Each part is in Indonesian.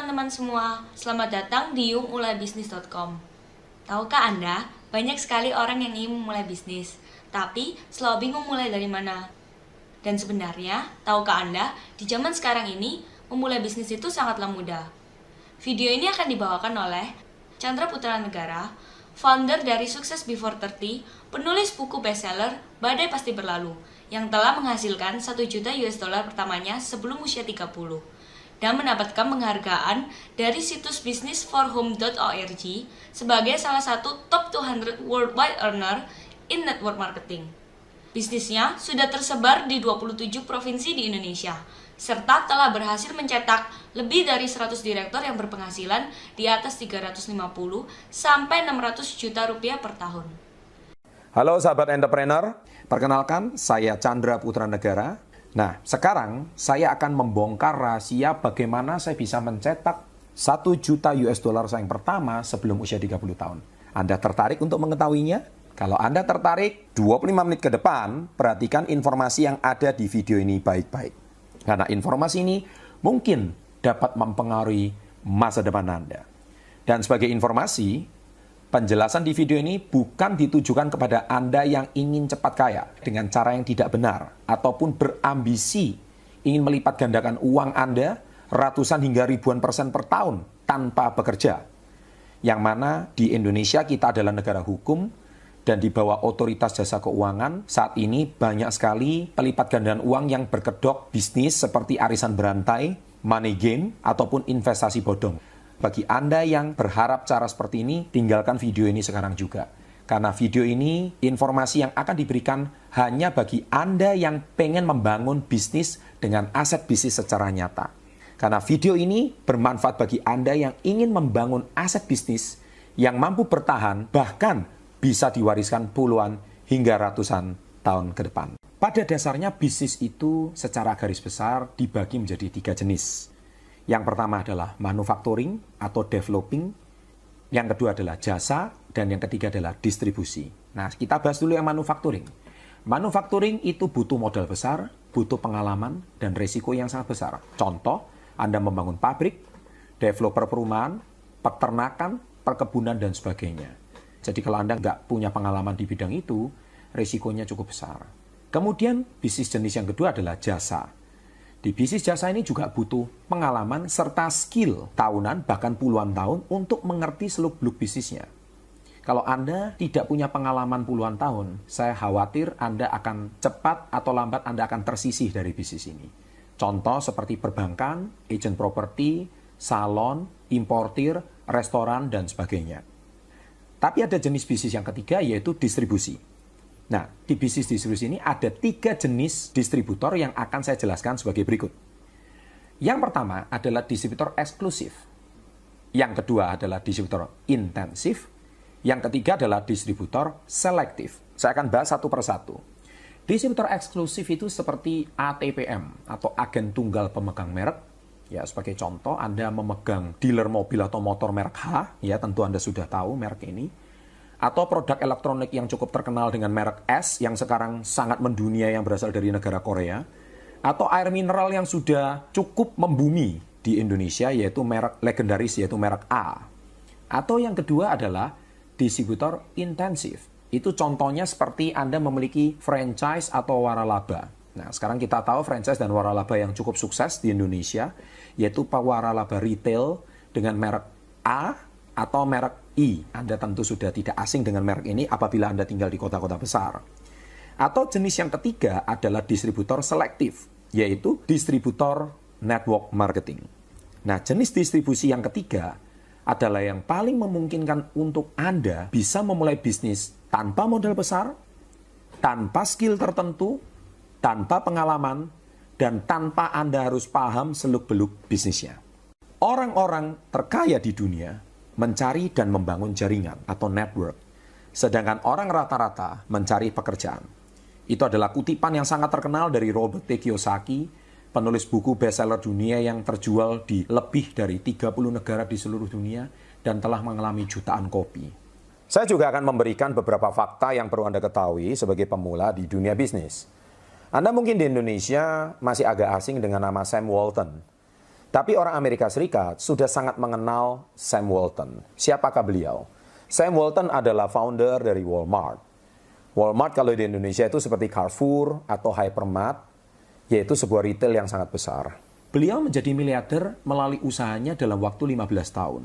teman-teman semua, selamat datang di youngmulaibisnis.com. Tahukah Anda, banyak sekali orang yang ingin memulai bisnis, tapi selalu bingung mulai dari mana. Dan sebenarnya, tahukah Anda, di zaman sekarang ini, memulai bisnis itu sangatlah mudah. Video ini akan dibawakan oleh Chandra Putra Negara, founder dari Sukses Before 30, penulis buku bestseller Badai Pasti Berlalu, yang telah menghasilkan 1 juta US dollar pertamanya sebelum usia 30, dan mendapatkan penghargaan dari situs businessforhome.org sebagai salah satu top 200 worldwide earner in network marketing. Bisnisnya sudah tersebar di 27 provinsi di Indonesia, serta telah berhasil mencetak lebih dari 100 direktur yang berpenghasilan di atas 350 sampai 600 juta rupiah per tahun. Halo sahabat entrepreneur, perkenalkan saya Chandra Putra Negara. Nah, sekarang saya akan membongkar rahasia bagaimana saya bisa mencetak 1 juta US dollar saya yang pertama sebelum usia 30 tahun. Anda tertarik untuk mengetahuinya? Kalau Anda tertarik, 25 menit ke depan, perhatikan informasi yang ada di video ini baik-baik. Karena informasi ini mungkin dapat mempengaruhi masa depan Anda. Dan sebagai informasi, penjelasan di video ini bukan ditujukan kepada Anda yang ingin cepat kaya dengan cara yang tidak benar ataupun berambisi ingin melipat gandakan uang Anda ratusan hingga ribuan persen per tahun tanpa bekerja. Yang mana di Indonesia kita adalah negara hukum dan di bawah otoritas jasa keuangan. Saat ini banyak sekali pelipat gandaan uang yang berkedok bisnis seperti arisan berantai, money game, ataupun investasi bodong. Bagi Anda yang berharap cara seperti ini, tinggalkan video ini sekarang juga. Karena video ini, informasi yang akan diberikan hanya bagi Anda yang pengen membangun bisnis dengan aset bisnis secara nyata. Karena video ini bermanfaat bagi Anda yang ingin membangun aset bisnis yang mampu bertahan, bahkan bisa diwariskan puluhan hingga ratusan tahun ke depan. Pada dasarnya bisnis itu secara garis besar dibagi menjadi 3 jenis. Yang pertama adalah manufacturing atau developing, yang kedua adalah jasa, dan yang ketiga adalah distribusi. Nah, kita bahas dulu yang manufacturing. Manufacturing itu butuh modal besar, butuh pengalaman, dan risiko yang sangat besar. Contoh, Anda membangun pabrik, developer perumahan, peternakan, perkebunan, dan sebagainya. Jadi kalau Anda nggak punya pengalaman di bidang itu, risikonya cukup besar. Kemudian bisnis jenis yang kedua adalah jasa. Di bisnis jasa ini juga butuh pengalaman serta skill tahunan bahkan puluhan tahun untuk mengerti seluk-beluk bisnisnya. Kalau Anda tidak punya pengalaman puluhan tahun, saya khawatir Anda akan cepat atau lambat Anda akan tersisih dari bisnis ini. Contoh seperti perbankan, agent properti, salon, importir, restoran, dan sebagainya. Tapi ada jenis bisnis yang ketiga yaitu distribusi. Nah, di bisnis distribusi ini ada 3 jenis distributor yang akan saya jelaskan sebagai berikut. Yang pertama adalah distributor eksklusif. Yang kedua adalah distributor intensif. Yang ketiga adalah distributor selektif. Saya akan bahas satu persatu. Distributor eksklusif itu seperti ATPM atau agen tunggal pemegang merek. Ya, sebagai contoh, Anda memegang dealer mobil atau motor merek H, ya tentu Anda sudah tahu merek ini. Atau produk elektronik yang cukup terkenal dengan merek S, yang sekarang sangat mendunia yang berasal dari negara Korea. Atau air mineral yang sudah cukup membumi di Indonesia, yaitu merek legendaris, yaitu merek A. Atau yang kedua adalah distributor intensif. Itu contohnya seperti Anda memiliki franchise atau waralaba. Nah, sekarang kita tahu franchise dan waralaba yang cukup sukses di Indonesia, yaitu waralaba retail dengan merek A atau merek I. Anda tentu sudah tidak asing dengan merek ini apabila Anda tinggal di kota-kota besar. Atau jenis yang ketiga adalah distributor selektif, yaitu distributor network marketing. Nah, jenis distribusi yang ketiga adalah yang paling memungkinkan untuk Anda bisa memulai bisnis tanpa modal besar, tanpa skill tertentu, tanpa pengalaman, dan tanpa Anda harus paham seluk-beluk bisnisnya. Orang-orang terkaya di dunia mencari dan membangun jaringan atau network, sedangkan orang rata-rata mencari pekerjaan. Itu adalah kutipan yang sangat terkenal dari Robert T. Kiyosaki, penulis buku bestseller dunia yang terjual di lebih dari 30 negara di seluruh dunia dan telah mengalami jutaan kopi. Saya juga akan memberikan beberapa fakta yang perlu Anda ketahui sebagai pemula di dunia bisnis. Anda mungkin di Indonesia masih agak asing dengan nama Sam Walton. Tapi orang Amerika Serikat sudah sangat mengenal Sam Walton. Siapakah beliau? Sam Walton adalah founder dari Walmart. Walmart kalau di Indonesia itu seperti Carrefour atau Hypermart, yaitu sebuah retail yang sangat besar. Beliau menjadi miliarder melalui usahanya dalam waktu 15 tahun.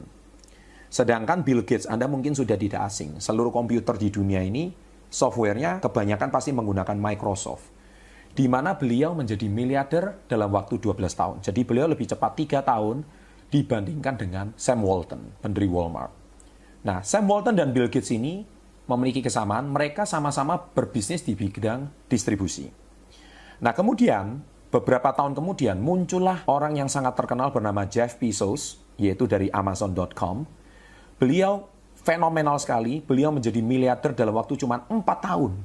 Sedangkan Bill Gates, Anda mungkin sudah tidak asing. Seluruh komputer di dunia ini, softwarenya kebanyakan pasti menggunakan Microsoft. Di mana beliau menjadi miliarder dalam waktu 12 tahun. Jadi beliau lebih cepat 3 tahun dibandingkan dengan Sam Walton, pendiri Walmart. Nah, Sam Walton dan Bill Gates ini memiliki kesamaan, mereka sama-sama berbisnis di bidang distribusi. Nah, kemudian, beberapa tahun kemudian, muncullah orang yang sangat terkenal bernama Jeff Bezos, yaitu dari Amazon.com. Beliau fenomenal sekali, beliau menjadi miliarder dalam waktu cuma 4 tahun.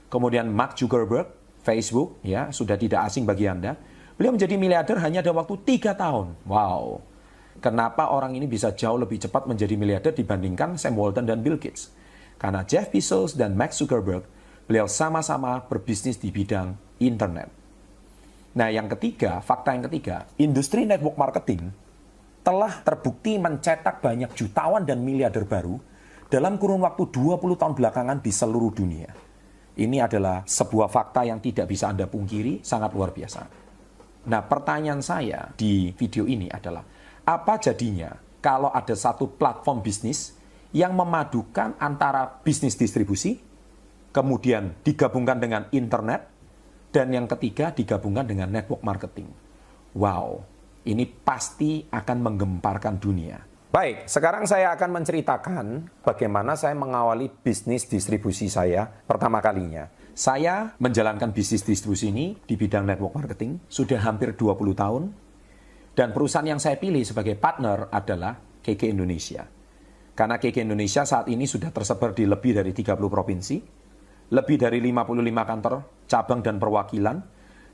Kemudian Mark Zuckerberg, Facebook, ya sudah tidak asing bagi Anda. Beliau menjadi miliarder hanya dalam waktu 3 tahun. Wow. Kenapa orang ini bisa jauh lebih cepat menjadi miliarder dibandingkan Sam Walton dan Bill Gates? Karena Jeff Bezos dan Mark Zuckerberg, beliau sama-sama berbisnis di bidang internet. Nah, yang ketiga, fakta yang ketiga, industri network marketing telah terbukti mencetak banyak jutawan dan miliarder baru dalam kurun waktu 20 tahun belakangan di seluruh dunia. Ini adalah sebuah fakta yang tidak bisa Anda pungkiri, sangat luar biasa. Nah, pertanyaan saya di video ini adalah, apa jadinya kalau ada satu platform bisnis yang memadukan antara bisnis distribusi, kemudian digabungkan dengan internet, dan yang ketiga digabungkan dengan network marketing? Wow, ini pasti akan menggemparkan dunia. Baik, sekarang saya akan menceritakan bagaimana saya mengawali bisnis distribusi saya pertama kalinya. Saya menjalankan bisnis distribusi ini di bidang network marketing sudah hampir 20 tahun. Dan perusahaan yang saya pilih sebagai partner adalah KK Indonesia. Karena KK Indonesia saat ini sudah tersebar di lebih dari 30 provinsi, lebih dari 55 kantor, cabang dan perwakilan,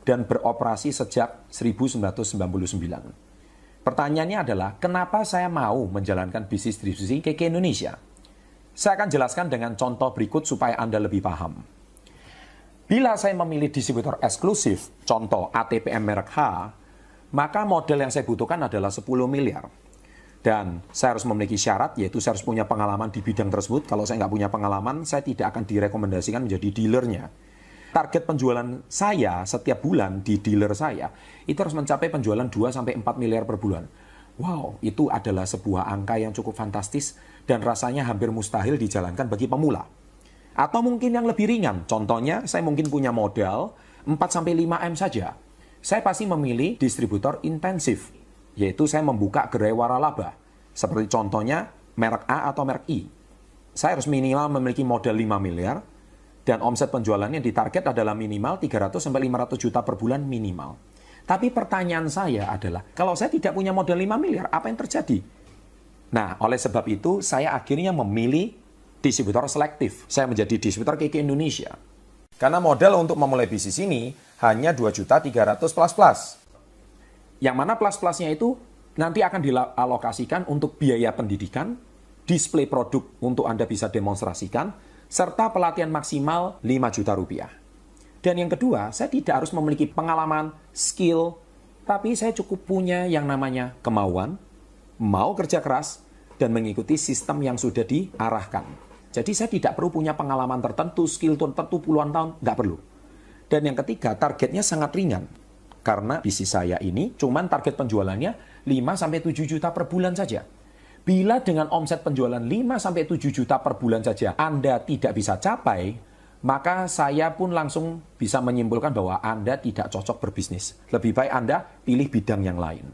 dan beroperasi sejak 1999. Pertanyaannya adalah, kenapa saya mau menjalankan bisnis distribusi KK Indonesia? Saya akan jelaskan dengan contoh berikut supaya Anda lebih paham. Bila saya memilih distributor eksklusif, contoh ATPM merek H, maka modal yang saya butuhkan adalah 10 miliar. Dan saya harus memiliki syarat, yaitu saya harus punya pengalaman di bidang tersebut. Kalau saya nggak punya pengalaman, saya tidak akan direkomendasikan menjadi dealernya. Target penjualan saya setiap bulan di dealer saya itu harus mencapai penjualan 2-4 miliar per bulan. Wow, itu adalah sebuah angka yang cukup fantastis dan rasanya hampir mustahil dijalankan bagi pemula. Atau mungkin yang lebih ringan, contohnya saya mungkin punya modal 4-5 M saja. Saya pasti memilih distributor intensif, yaitu saya membuka gerai waralaba. Seperti contohnya merek A atau merek I. Saya harus minimal memiliki modal 5 miliar, dan omset penjualannya ditarget adalah minimal 300-500 juta per bulan minimal. Tapi pertanyaan saya adalah, kalau saya tidak punya modal 5 miliar, apa yang terjadi? Nah, oleh sebab itu, saya akhirnya memilih distributor selektif. Saya menjadi distributor KK Indonesia. Karena modal untuk memulai bisnis ini hanya 2.300.000 plus-plus. Yang mana plus-plusnya itu nanti akan dialokasikan untuk biaya pendidikan, display produk untuk Anda bisa demonstrasikan, serta pelatihan maksimal 5 juta rupiah. Dan yang kedua, saya tidak harus memiliki pengalaman, skill, tapi saya cukup punya yang namanya kemauan, mau kerja keras, dan mengikuti sistem yang sudah diarahkan. Jadi saya tidak perlu punya pengalaman tertentu, skill tertentu puluhan tahun, nggak perlu. Dan yang ketiga, targetnya sangat ringan. Karena bisnis saya ini cuman target penjualannya 5-7 juta per bulan saja. Bila dengan omset penjualan 5-7 juta per bulan saja Anda tidak bisa capai, maka saya pun langsung bisa menyimpulkan bahwa Anda tidak cocok berbisnis. Lebih baik Anda pilih bidang yang lain.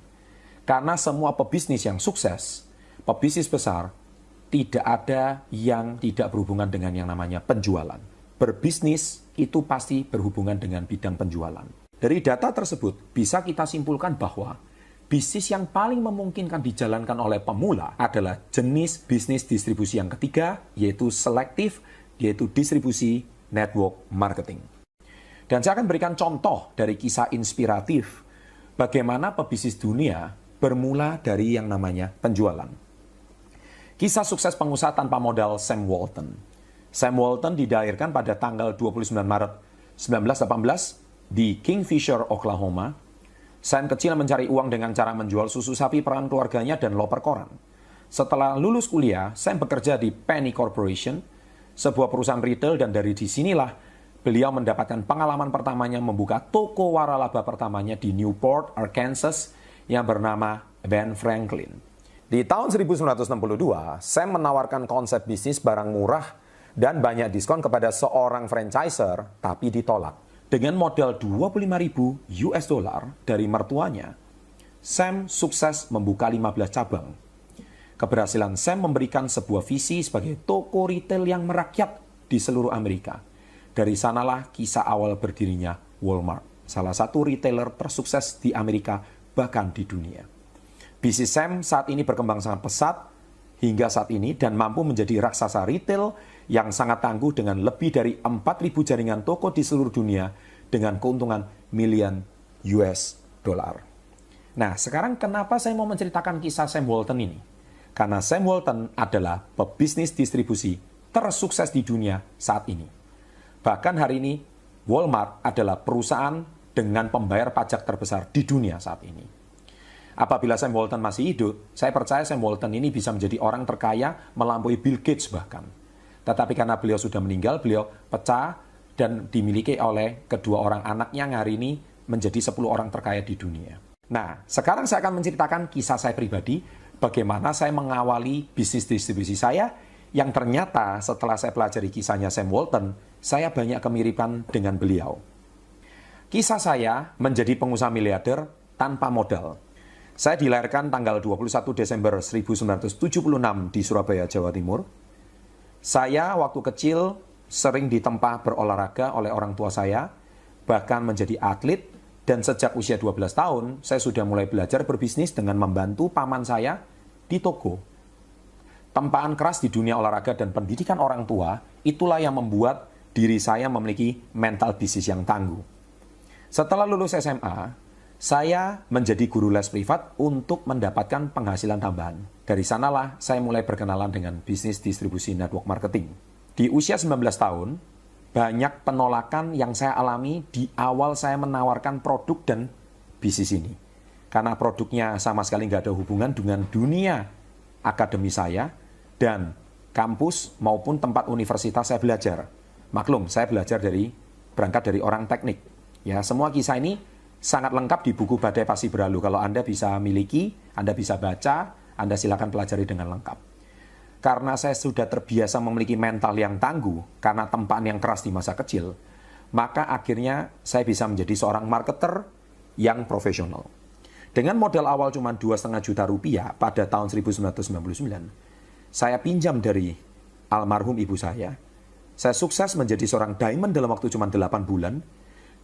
Karena semua pebisnis yang sukses, pebisnis besar, tidak ada yang tidak berhubungan dengan yang namanya penjualan. Berbisnis itu pasti berhubungan dengan bidang penjualan. Dari data tersebut, bisa kita simpulkan bahwa bisnis yang paling memungkinkan dijalankan oleh pemula adalah jenis bisnis distribusi yang ketiga, yaitu selektif, yaitu distribusi network marketing. Dan saya akan berikan contoh dari kisah inspiratif bagaimana pebisnis dunia bermula dari yang namanya penjualan. Kisah sukses pengusaha tanpa modal Sam Walton. Sam Walton dilahirkan pada tanggal 29 Maret 1918 di Kingfisher, Oklahoma. Sam kecil mencari uang dengan cara menjual susu sapi peran keluarganya dan loper koran. Setelah lulus kuliah, Sam bekerja di Penny Corporation, sebuah perusahaan retail, dan dari disinilah beliau mendapatkan pengalaman pertamanya membuka toko waralaba pertamanya di Newport, Arkansas yang bernama Ben Franklin. Di tahun 1962, Sam menawarkan konsep bisnis barang murah dan banyak diskon kepada seorang franchiser, tapi ditolak. Dengan modal 25.000 US dollar dari mertuanya, Sam sukses membuka 15 cabang. Keberhasilan Sam memberikan sebuah visi sebagai toko retail yang merakyat di seluruh Amerika. Dari sanalah kisah awal berdirinya Walmart, salah satu retailer tersukses di Amerika bahkan di dunia. Bisnis Sam saat ini berkembang sangat pesat hingga saat ini dan mampu menjadi raksasa retail yang sangat tangguh dengan lebih dari 4.000 jaringan toko di seluruh dunia dengan keuntungan miliar US dollar. Nah, sekarang kenapa saya mau menceritakan kisah Sam Walton ini? Karena Sam Walton adalah pebisnis distribusi tersukses di dunia saat ini. Bahkan hari ini, Walmart adalah perusahaan dengan pembayar pajak terbesar di dunia saat ini. Apabila Sam Walton masih hidup, saya percaya Sam Walton ini bisa menjadi orang terkaya melampaui Bill Gates bahkan. Tetapi karena beliau sudah meninggal, beliau pecah dan dimiliki oleh kedua orang anaknya yang hari ini menjadi 10 orang terkaya di dunia. Nah, sekarang saya akan menceritakan kisah saya pribadi, bagaimana saya mengawali bisnis distribusi saya, yang ternyata setelah saya pelajari kisahnya Sam Walton, saya banyak kemiripan dengan beliau. Kisah saya menjadi pengusaha miliarder tanpa modal. Saya dilahirkan tanggal 21 Desember 1976 di Surabaya, Jawa Timur. Saya waktu kecil sering ditempa berolahraga oleh orang tua saya, bahkan menjadi atlet, dan sejak usia 12 tahun, saya sudah mulai belajar berbisnis dengan membantu paman saya di toko. Tempaan keras di dunia olahraga dan pendidikan orang tua, itulah yang membuat diri saya memiliki mental bisnis yang tangguh. Setelah lulus SMA, saya menjadi guru les privat untuk mendapatkan penghasilan tambahan. Dari sanalah saya mulai berkenalan dengan bisnis distribusi network marketing. Di usia 19 tahun, banyak penolakan yang saya alami di awal saya menawarkan produk dan bisnis ini. Karena produknya sama sekali nggak ada hubungan dengan dunia akademi saya dan kampus maupun tempat universitas saya belajar. Maklum, saya belajar berangkat dari orang teknik. Ya, semua kisah ini sangat lengkap di buku Badai Pasti Berlalu. Kalau Anda bisa miliki, Anda bisa baca, Anda silakan pelajari dengan lengkap. Karena saya sudah terbiasa memiliki mental yang tangguh, karena tempaan yang keras di masa kecil, maka akhirnya saya bisa menjadi seorang marketer yang profesional. Dengan modal awal cuma 2,5 juta rupiah pada tahun 1999, saya pinjam dari almarhum ibu saya sukses menjadi seorang diamond dalam waktu cuma 8 bulan,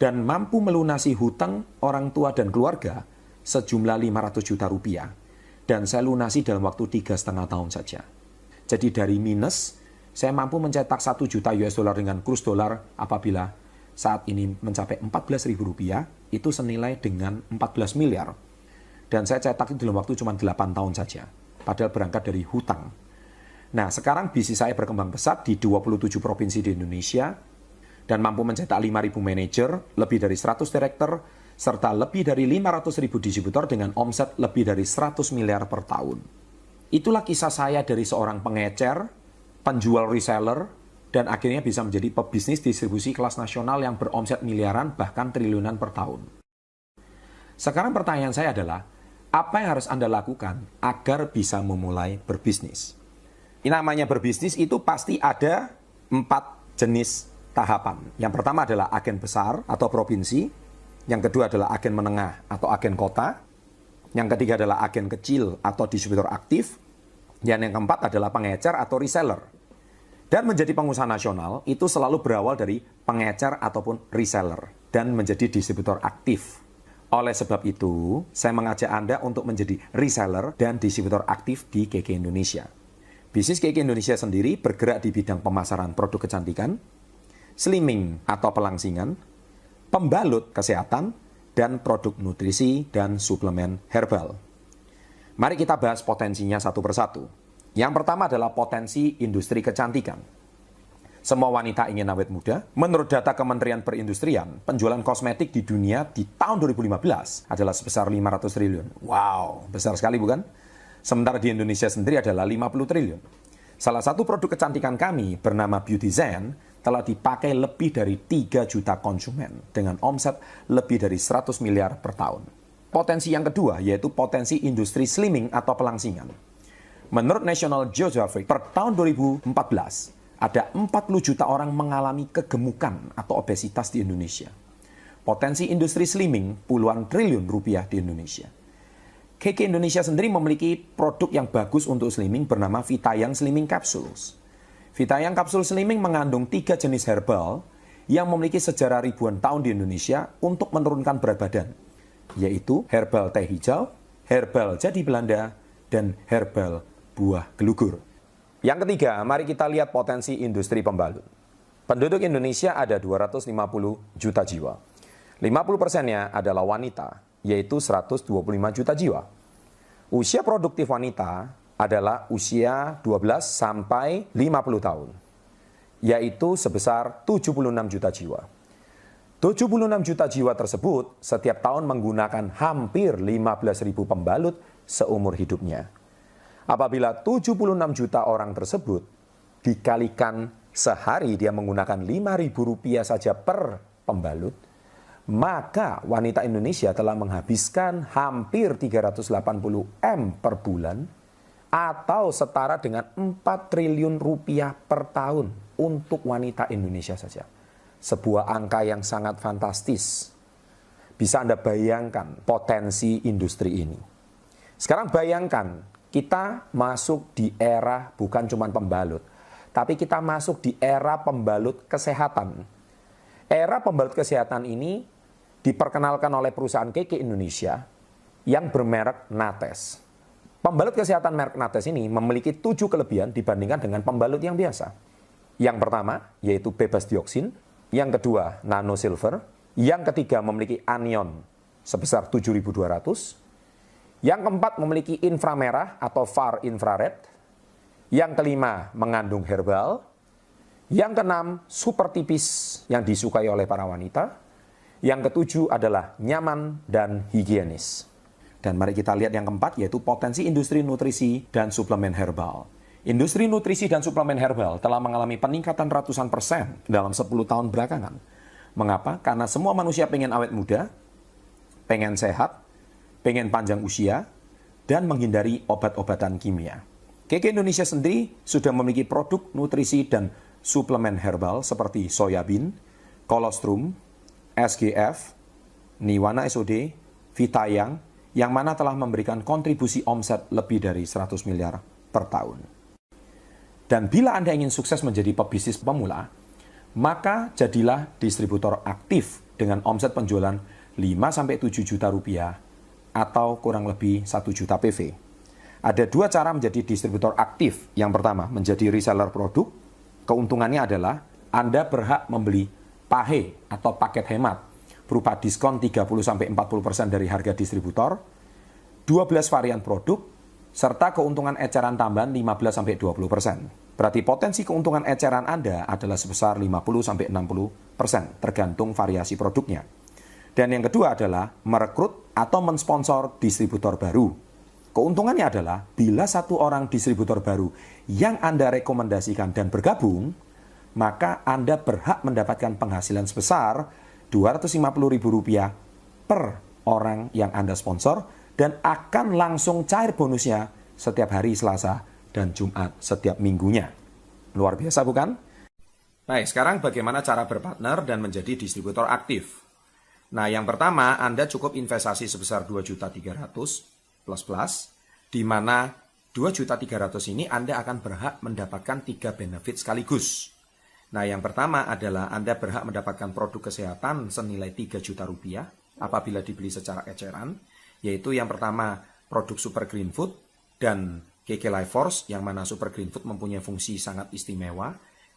dan mampu melunasi hutang orang tua dan keluarga sejumlah 500 juta rupiah. Dan saya lunasi dalam waktu 3,5 tahun saja. Jadi dari minus, saya mampu mencetak 1 juta US dollar dengan kurs dolar apabila saat ini mencapai 14.000 rupiah, itu senilai dengan 14 miliar. Dan saya cetak itu dalam waktu cuma 8 tahun saja, padahal berangkat dari hutang. Nah, sekarang bisnis saya berkembang pesat di 27 provinsi di Indonesia, dan mampu mencetak 5.000 manajer, lebih dari 100 direktur, serta lebih dari 500.000 distributor dengan omset lebih dari 100 miliar per tahun. Itulah kisah saya dari seorang pengecer, penjual reseller, dan akhirnya bisa menjadi pebisnis distribusi kelas nasional yang beromset miliaran bahkan triliunan per tahun. Sekarang pertanyaan saya adalah, apa yang harus Anda lakukan agar bisa memulai berbisnis? Ini namanya berbisnis itu pasti ada 4 jenis tahapan. Yang pertama adalah agen besar atau provinsi, yang kedua adalah agen menengah atau agen kota, yang ketiga adalah agen kecil atau distributor aktif, dan yang keempat adalah pengecer atau reseller. Dan menjadi pengusaha nasional itu selalu berawal dari pengecer ataupun reseller dan menjadi distributor aktif. Oleh sebab itu, saya mengajak Anda untuk menjadi reseller dan distributor aktif di KK Indonesia. Bisnis KK Indonesia sendiri bergerak di bidang pemasaran produk kecantikan, slimming atau pelangsingan, pembalut kesehatan, dan produk nutrisi dan suplemen herbal. Mari kita bahas potensinya satu persatu. Yang pertama adalah potensi industri kecantikan. Semua wanita ingin awet muda. Menurut data Kementerian Perindustrian, penjualan kosmetik di dunia di tahun 2015 adalah sebesar 500 triliun. Wow, besar sekali bukan? Sementara di Indonesia sendiri adalah 50 triliun. Salah satu produk kecantikan kami bernama Beauty Zen telah dipakai lebih dari 3 juta konsumen dengan omset lebih dari 100 miliar per tahun. Potensi yang kedua yaitu potensi industri slimming atau pelangsingan. Menurut National Geographic, per tahun 2014, ada 40 juta orang mengalami kegemukan atau obesitas di Indonesia. Potensi industri slimming puluhan triliun rupiah di Indonesia. KK Indonesia sendiri memiliki produk yang bagus untuk slimming bernama Vitayang Slimming Capsules. Vitayang Kapsul Slimming mengandung 3 jenis herbal yang memiliki sejarah ribuan tahun di Indonesia untuk menurunkan berat badan, yaitu herbal teh hijau, herbal jadi Belanda, dan herbal buah gelugur. Yang ketiga, mari kita lihat potensi industri pembalut. Penduduk Indonesia ada 250 juta jiwa. 50%-nya adalah wanita, yaitu 125 juta jiwa. Usia produktif wanita adalah usia 12 sampai 50 tahun, yaitu sebesar 76 juta jiwa. 76 juta jiwa tersebut setiap tahun menggunakan hampir 15.000 pembalut seumur hidupnya. Apabila 76 juta orang tersebut dikalikan sehari dia menggunakan Rp5.000 saja per pembalut, maka wanita Indonesia telah menghabiskan hampir 380 M per bulan atau setara dengan 4 triliun rupiah per tahun untuk wanita Indonesia saja. Sebuah angka yang sangat fantastis. Bisa Anda bayangkan potensi industri ini. Sekarang bayangkan, kita masuk di era bukan cuma pembalut, tapi kita masuk di era pembalut kesehatan. Era pembalut kesehatan ini diperkenalkan oleh perusahaan KK Indonesia yang bermerek Nates. Pembalut kesehatan merek Nates ini memiliki 7 kelebihan dibandingkan dengan pembalut yang biasa. Yang pertama, yaitu bebas dioksin. Yang kedua, nano silver. Yang ketiga, memiliki anion sebesar 7.200. Yang keempat, memiliki inframerah atau far infrared. Yang kelima, mengandung herbal. Yang keenam, super tipis yang disukai oleh para wanita. Yang ketujuh adalah nyaman dan higienis. Dan mari kita lihat yang keempat, yaitu potensi industri nutrisi dan suplemen herbal. Industri nutrisi dan suplemen herbal telah mengalami peningkatan ratusan persen dalam 10 tahun belakangan. Mengapa? Karena semua manusia pengen awet muda, pengen sehat, pengen panjang usia, dan menghindari obat-obatan kimia. KK Indonesia sendiri sudah memiliki produk nutrisi dan suplemen herbal seperti soyabin, kolostrum, SGF, Niwana SOD, Vitayang, yang mana telah memberikan kontribusi omset lebih dari 100 miliar per tahun. Dan bila Anda ingin sukses menjadi pebisnis pemula, maka jadilah distributor aktif dengan omset penjualan 5-7 juta rupiah atau kurang lebih 1 juta PV. Ada 2 cara menjadi distributor aktif. Yang pertama, menjadi reseller produk. Keuntungannya adalah Anda berhak membeli pahe atau paket hemat berupa diskon 30-40% dari harga distributor, 12 varian produk, serta keuntungan eceran tambahan 15-20%. Berarti potensi keuntungan eceran Anda adalah sebesar 50-60%, tergantung variasi produknya. Dan yang kedua adalah merekrut atau mensponsor distributor baru. Keuntungannya adalah bila 1 orang distributor baru yang Anda rekomendasikan dan bergabung, maka Anda berhak mendapatkan penghasilan sebesar Rp250.000 per orang yang Anda sponsor dan akan langsung cair bonusnya setiap hari Selasa dan Jumat setiap minggunya. Luar biasa bukan? Baik, sekarang bagaimana cara berpartner dan menjadi distributor aktif? Nah, yang pertama, Anda cukup investasi sebesar 2.300.000 plus, di mana 2.300.000 ini Anda akan berhak mendapatkan 3 benefit sekaligus. Nah, yang pertama adalah Anda berhak mendapatkan produk kesehatan senilai 3 juta rupiah apabila dibeli secara eceran, yaitu yang pertama produk Super Green Food dan KK Life Force, yang mana Super Green Food mempunyai fungsi sangat istimewa,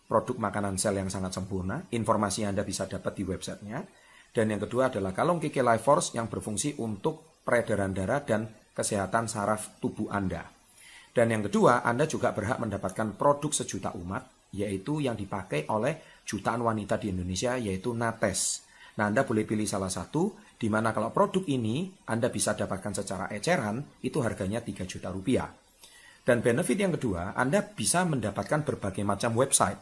produk makanan sel yang sangat sempurna, informasi Anda bisa dapat di websitenya. Dan yang kedua adalah kalung KK Life Force yang berfungsi untuk peredaran darah dan kesehatan saraf tubuh Anda. Dan yang kedua, Anda juga berhak mendapatkan produk sejuta umat yaitu yang dipakai oleh jutaan wanita di Indonesia, yaitu Nates. Nah, Anda boleh pilih salah satu, di mana kalau produk ini Anda bisa dapatkan secara eceran, itu harganya 3 juta rupiah. Dan benefit yang kedua, Anda bisa mendapatkan berbagai macam website.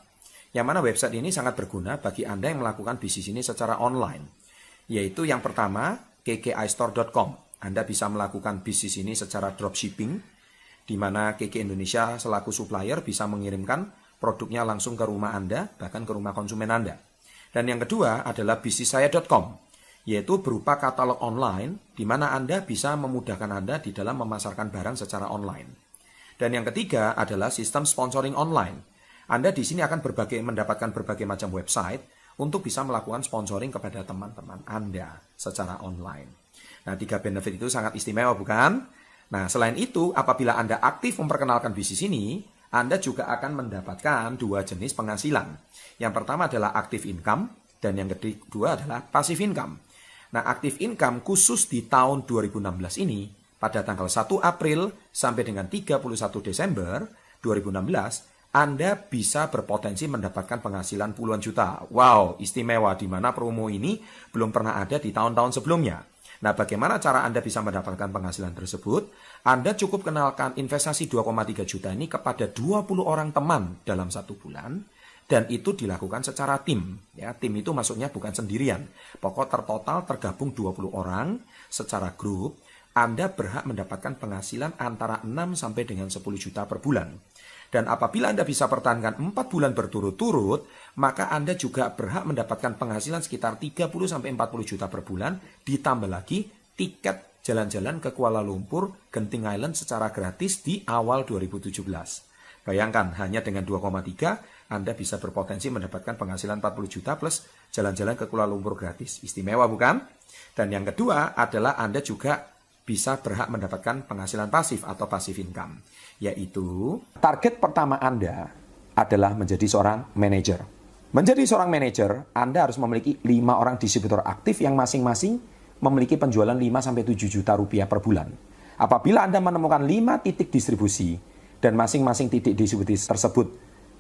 Yang mana website ini sangat berguna bagi Anda yang melakukan bisnis ini secara online. Yaitu yang pertama, kkistore.com. Anda bisa melakukan bisnis ini secara dropshipping, di mana KK Indonesia selaku supplier bisa mengirimkan produknya langsung ke rumah Anda, bahkan ke rumah konsumen Anda. Dan yang kedua adalah bisnissaya.com, yaitu berupa katalog online, di mana Anda bisa memudahkan Anda di dalam memasarkan barang secara online. Dan yang ketiga adalah sistem sponsoring online. Anda di sini akan mendapatkan berbagai macam website untuk bisa melakukan sponsoring kepada teman-teman Anda secara online. Nah, 3 benefit itu sangat istimewa, bukan? Nah, selain itu, apabila Anda aktif memperkenalkan bisnis ini, Anda juga akan mendapatkan 2 jenis penghasilan. Yang pertama adalah active income, dan yang kedua adalah passive income. Nah, active income khusus di tahun 2016 ini, pada tanggal 1 April sampai dengan 31 Desember 2016, Anda bisa berpotensi mendapatkan penghasilan puluhan juta. Wow, istimewa, di mana promo ini belum pernah ada di tahun-tahun sebelumnya. Nah, bagaimana cara Anda bisa mendapatkan penghasilan tersebut? Anda cukup kenalkan investasi 2,3 juta ini kepada 20 orang teman dalam 1 bulan. Dan itu dilakukan secara tim. Ya, tim itu maksudnya bukan sendirian. Pokok tertotal tergabung 20 orang secara grup. Anda berhak mendapatkan penghasilan antara 6 sampai dengan 10 juta per bulan. Dan apabila Anda bisa pertahankan 4 bulan berturut-turut, maka Anda juga berhak mendapatkan penghasilan sekitar 30-40 juta per bulan, ditambah lagi tiket jalan-jalan ke Kuala Lumpur, Genting Island secara gratis di awal 2017. Bayangkan, hanya dengan 2,3, Anda bisa berpotensi mendapatkan penghasilan 40 juta plus jalan-jalan ke Kuala Lumpur gratis. Istimewa, bukan? Dan yang kedua adalah Anda juga bisa berhak mendapatkan penghasilan pasif atau passive income. Yaitu, target pertama Anda adalah menjadi seorang manajer. Menjadi seorang manajer, Anda harus memiliki 5 orang distributor aktif yang masing-masing memiliki penjualan 5-7 juta rupiah per bulan. Apabila Anda menemukan 5 titik distribusi dan masing-masing titik distribusi tersebut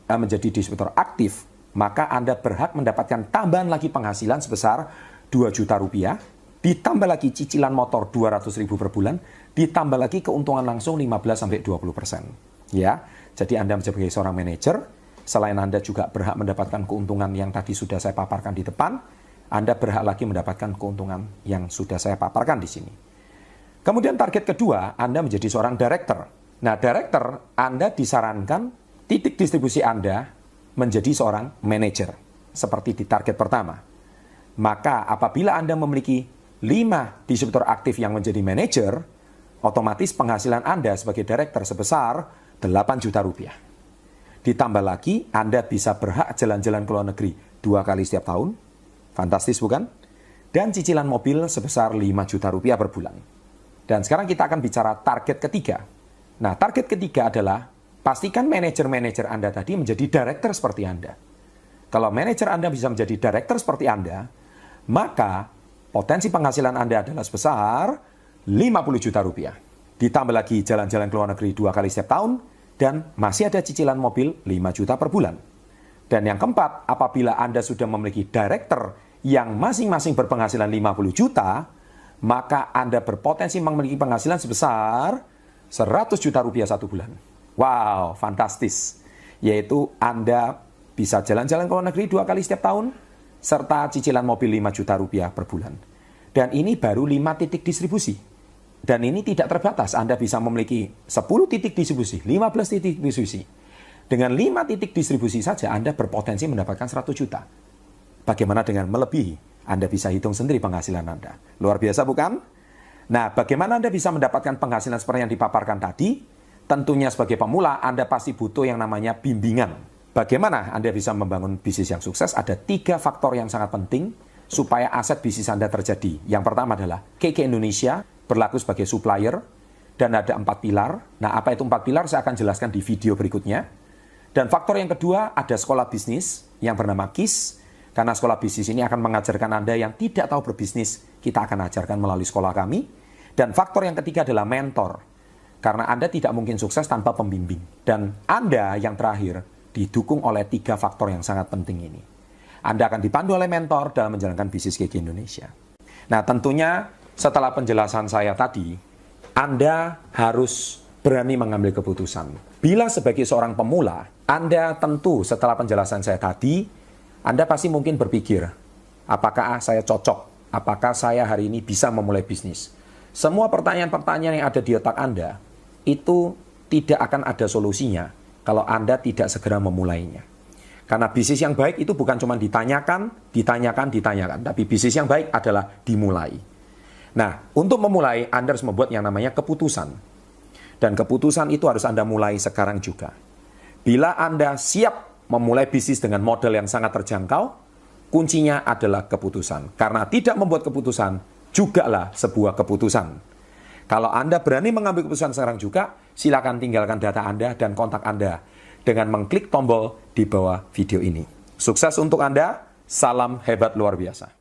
menjadi distributor aktif, maka Anda berhak mendapatkan tambahan lagi penghasilan sebesar 2 juta rupiah, ditambah lagi cicilan motor 200.000 per bulan, ditambah lagi keuntungan langsung 15-20%. Ya, jadi Anda sebagai seorang manajer, selain Anda juga berhak mendapatkan keuntungan yang tadi sudah saya paparkan di depan, Anda berhak lagi mendapatkan keuntungan yang sudah saya paparkan di sini. Kemudian target kedua, Anda menjadi seorang director. Nah, director, Anda disarankan titik distribusi Anda menjadi seorang manajer, seperti di target pertama. Maka apabila Anda memiliki 5 distributor aktif yang menjadi manajer, otomatis penghasilan Anda sebagai director sebesar 8 juta rupiah. Ditambah lagi, Anda bisa berhak jalan-jalan ke luar negeri 2 kali setiap tahun. Fantastis, bukan? Dan cicilan mobil sebesar 5 juta rupiah per bulan. Dan sekarang kita akan bicara target ketiga. Nah, target ketiga adalah pastikan manajer-manajer Anda tadi menjadi director seperti Anda. Kalau manajer Anda bisa menjadi director seperti Anda, maka potensi penghasilan Anda adalah sebesar 50 juta rupiah. Ditambah lagi jalan-jalan ke luar negeri 2 kali setiap tahun, dan masih ada cicilan mobil 5 juta per bulan. Dan yang keempat, apabila Anda sudah memiliki director yang masing-masing berpenghasilan 50 juta, maka Anda berpotensi memiliki penghasilan sebesar 100 juta rupiah 1 bulan. Wow, fantastis. Yaitu Anda bisa jalan-jalan ke luar negeri 2 kali setiap tahun, serta cicilan mobil 5 juta rupiah per bulan. Dan ini baru 5 titik distribusi. Dan ini tidak terbatas, Anda bisa memiliki 10 titik distribusi, 15 titik distribusi. Dengan 5 titik distribusi saja, Anda berpotensi mendapatkan 100 juta. Bagaimana dengan melebihi? Anda bisa hitung sendiri penghasilan Anda. Luar biasa, bukan? Nah, bagaimana Anda bisa mendapatkan penghasilan seperti yang dipaparkan tadi? Tentunya sebagai pemula, Anda pasti butuh yang namanya bimbingan. Bagaimana Anda bisa membangun bisnis yang sukses? Ada 3 faktor yang sangat penting supaya aset bisnis Anda terjadi. Yang pertama adalah KK Indonesia berlaku sebagai supplier, dan ada 4 pilar. Nah, apa itu 4 pilar? Saya akan jelaskan di video berikutnya. Dan faktor yang kedua, ada sekolah bisnis yang bernama KIS, karena sekolah bisnis ini akan mengajarkan Anda yang tidak tahu berbisnis, kita akan ajarkan melalui sekolah kami. Dan faktor yang ketiga adalah mentor, karena Anda tidak mungkin sukses tanpa pembimbing. Dan Anda yang terakhir, didukung oleh 3 faktor yang sangat penting ini. Anda akan dipandu oleh mentor dalam menjalankan bisnis GG Indonesia. Nah, tentunya setelah penjelasan saya tadi, Anda harus berani mengambil keputusan. Bila sebagai seorang pemula, Anda tentu setelah penjelasan saya tadi, Anda pasti mungkin berpikir, apakah saya cocok? Apakah saya hari ini bisa memulai bisnis? Semua pertanyaan-pertanyaan yang ada di otak Anda, itu tidak akan ada solusinya kalau Anda tidak segera memulainya. Karena bisnis yang baik itu bukan cuma ditanyakan, tapi bisnis yang baik adalah dimulai. Nah, untuk memulai, Anda harus membuat yang namanya keputusan. Dan keputusan itu harus Anda mulai sekarang juga. Bila Anda siap memulai bisnis dengan modal yang sangat terjangkau, kuncinya adalah keputusan. Karena tidak membuat keputusan, jugalah sebuah keputusan. Kalau Anda berani mengambil keputusan sekarang juga, silakan tinggalkan data Anda dan kontak Anda dengan mengklik tombol di bawah video ini. Sukses untuk Anda, salam hebat luar biasa.